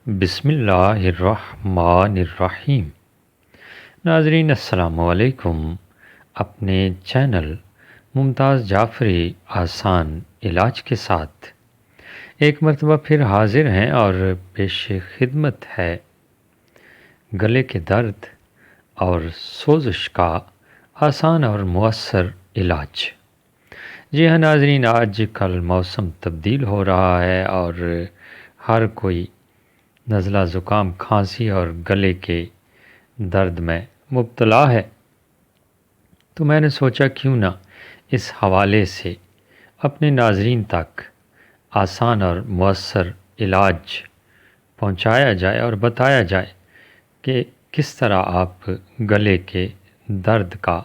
بسم اللہ الرحمن الرحیم۔ ناظرین السلام علیکم۔ اپنے چینل ممتاز جعفری آسان علاج کے ساتھ ایک مرتبہ پھر حاضر ہیں اور پیش خدمت ہے گلے کے درد اور سوزش کا آسان اور مؤثر علاج۔ جی ہاں ناظرین، آج کل موسم تبدیل ہو رہا ہے اور ہر کوئی نزلہ زکام، کھانسی اور گلے کے درد میں مبتلا ہے، تو میں نے سوچا کیوں نہ اس حوالے سے اپنے ناظرین تک آسان اور مؤثر علاج پہنچایا جائے اور بتایا جائے کہ کس طرح آپ گلے کے درد کا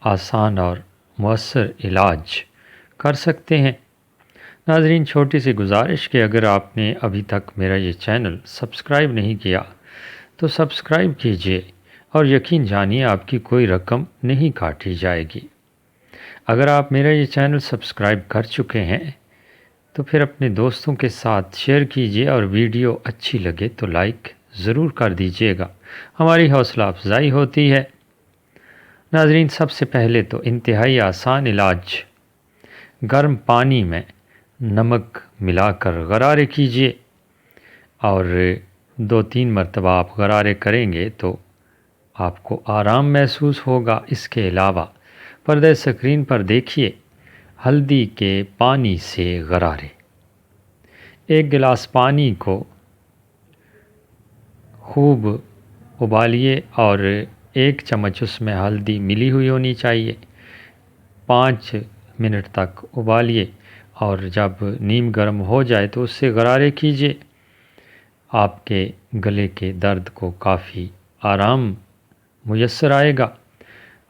آسان اور مؤثر علاج کر سکتے ہیں۔ ناظرین، چھوٹی سی گزارش کہ اگر آپ نے ابھی تک میرا یہ چینل سبسکرائب نہیں کیا تو سبسکرائب کیجئے اور یقین جانیے آپ کی کوئی رقم نہیں کاٹی جائے گی۔ اگر آپ میرا یہ چینل سبسکرائب کر چکے ہیں تو پھر اپنے دوستوں کے ساتھ شیئر کیجئے اور ویڈیو اچھی لگے تو لائک ضرور کر دیجئے گا، ہماری حوصلہ افزائی ہوتی ہے۔ ناظرین، سب سے پہلے تو انتہائی آسان علاج، گرم پانی میں نمک ملا کر غرارے کیجئے اور 2-3 مرتبہ آپ غرارے کریں گے تو آپ کو آرام محسوس ہوگا۔ اس کے علاوہ پردہ اسکرین پر دیکھیے ہلدی کے پانی سے غرارے۔ 1 گلاس پانی کو خوب ابالیے اور 1 چمچ اس میں ہلدی ملی ہوئی ہونی چاہیے۔ 5 منٹ تک ابالیے اور جب نیم گرم ہو جائے تو اس سے غرارے کیجئے۔ آپ کے گلے کے درد کو کافی آرام میسر آئے گا۔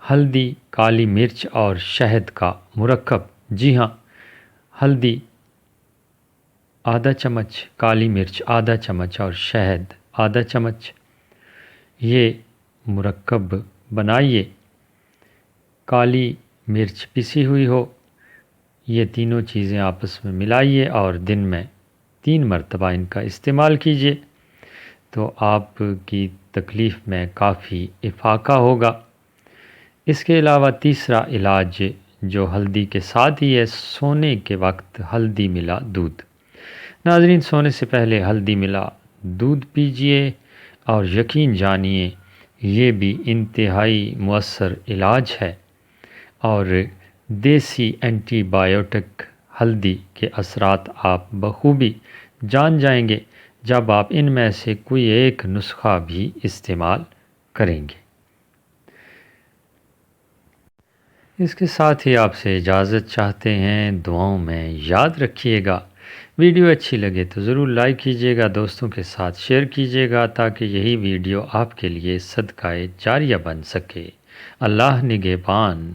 ہلدی، کالی مرچ اور شہد کا مرکب، جی ہاں، ہلدی آدھا چمچ، کالی مرچ آدھا چمچ اور شہد آدھا چمچ، یہ مرکب بنائیے۔ کالی مرچ پسی ہوئی ہو، یہ تینوں چیزیں آپس میں ملائیے اور دن میں 3 مرتبہ ان کا استعمال کیجیے تو آپ کی تکلیف میں کافی افاقہ ہوگا۔ اس کے علاوہ تیسرا علاج جو ہلدی کے ساتھ ہی ہے، سونے کے وقت ہلدی ملا دودھ۔ ناظرین، سونے سے پہلے ہلدی ملا دودھ پیجیے اور یقین جانیے یہ بھی انتہائی مؤثر علاج ہے اور دیسی اینٹی بایوٹک ہلدی کے اثرات آپ بخوبی جان جائیں گے جب آپ ان میں سے کوئی ایک نسخہ بھی استعمال کریں گے۔ اس کے ساتھ ہی آپ سے اجازت چاہتے ہیں، دعاؤں میں یاد رکھیے گا۔ ویڈیو اچھی لگے تو ضرور لائک کیجیے گا، دوستوں کے ساتھ شیئر کیجیے گا تاکہ یہی ویڈیو آپ کے لیے صدقہ جاریہ بن سکے۔ اللہ نگہبان۔